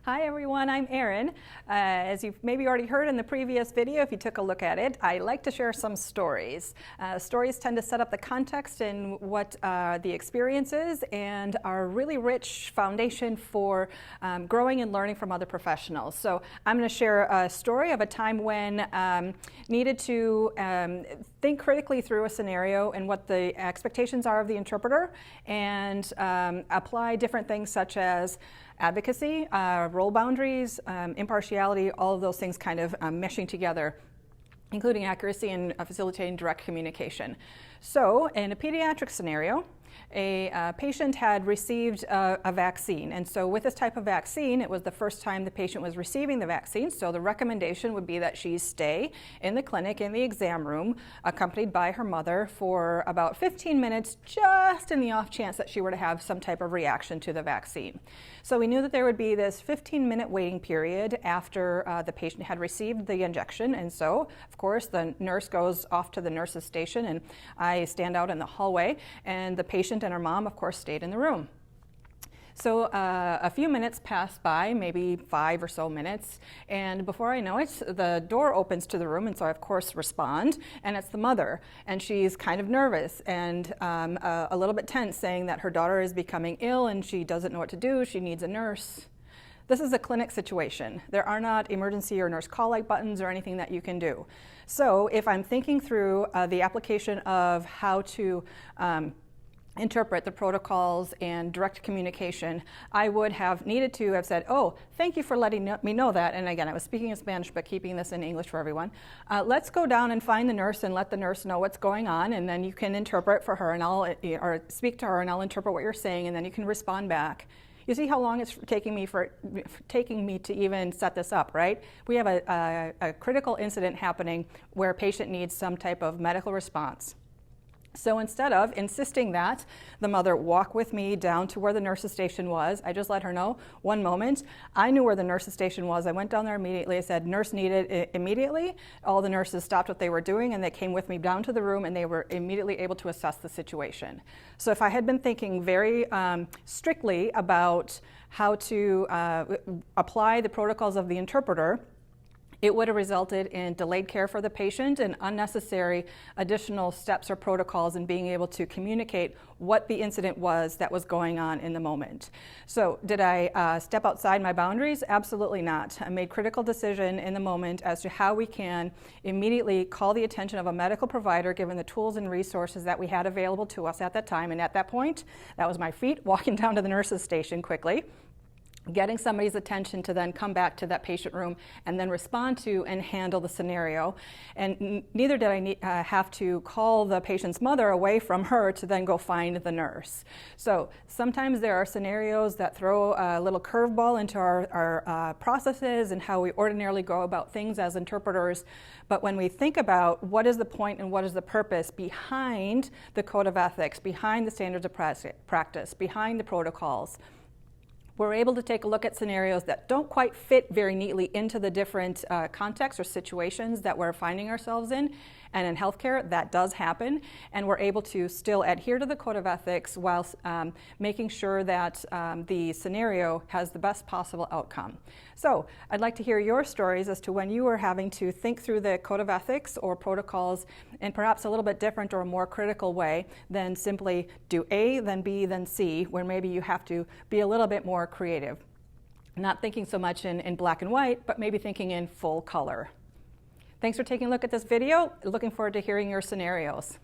Hi everyone, I'm Erin. As you've maybe already heard in the previous video, if you took a look at it, I like to share some stories. Stories tend to set up the context and what the experience is and are a really rich foundation for growing and learning from other professionals. So I'm going to share a story of a time when needed to think critically through a scenario and what the expectations are of the interpreter and apply different things such as advocacy, role boundaries, impartiality, all of those things kind of meshing together, including accuracy and facilitating direct communication. So in a pediatric scenario, a patient had received a vaccine, and so with this type of vaccine, it was the first time the patient was receiving the vaccine, so the recommendation would be that she stay in the clinic in the exam room accompanied by her mother for about 15 minutes, just in the off chance that she were to have some type of reaction to the vaccine. So we knew that there would be this 15-minute waiting period after the patient had received the injection, and so of course the nurse goes off to the nurse's station and I stand out in the hallway, and the patient and her mom, of course, stayed in the room. So a few minutes pass by, maybe 5 or so minutes, and before I know it, the door opens to the room, and so I, of course, respond, and it's the mother, and she's kind of nervous and a little bit tense, saying that her daughter is becoming ill and she doesn't know what to do, she needs a nurse. This is a clinic situation. There are not emergency or nurse call-out buttons or anything that you can do. So if I'm thinking through the application of how to interpret the protocols and direct communication, I would have needed to have said, oh, thank you for letting me know that. And again, I was speaking in Spanish, but keeping this in English for everyone. Let's go down and find the nurse and let the nurse know what's going on, and then you can interpret for her, and or speak to her, and I'll interpret what you're saying, and then you can respond back. You see how long it's taking me to even set this up, right? We have a critical incident happening where a patient needs some type of medical response. So instead of insisting that the mother walk with me down to where the nurse's station was, I just let her know, one moment. I knew where the nurse's station was. I went down there immediately. I said, nurse needed immediately. All the nurses stopped what they were doing and they came with me down to the room, and they were immediately able to assess the situation. So if I had been thinking very strictly about how to apply the protocols of the interpreter, it would have resulted in delayed care for the patient and unnecessary additional steps or protocols in being able to communicate what the incident was that was going on in the moment. So did I step outside my boundaries? Absolutely not. I made a critical decision in the moment as to how we can immediately call the attention of a medical provider given the tools and resources that we had available to us at that time. And at that point, that was my feet walking down to the nurse's station quickly, getting somebody's attention to then come back to that patient room and then respond to and handle the scenario. And neither did I have to call the patient's mother away from her to then go find the nurse. So sometimes there are scenarios that throw a little curveball into our processes and how we ordinarily go about things as interpreters. But when we think about what is the point and what is the purpose behind the code of ethics, behind the standards of practice, behind the protocols, we're able to take a look at scenarios that don't quite fit very neatly into the different contexts or situations that we're finding ourselves in. And in healthcare, that does happen. And we're able to still adhere to the code of ethics while making sure that the scenario has the best possible outcome. So I'd like to hear your stories as to when you were having to think through the code of ethics or protocols in perhaps a little bit different or a more critical way than simply do A, then B, then C, where maybe you have to be a little bit more creative. Not thinking so much in black and white, but maybe thinking in full color. Thanks for taking a look at this video. Looking forward to hearing your scenarios.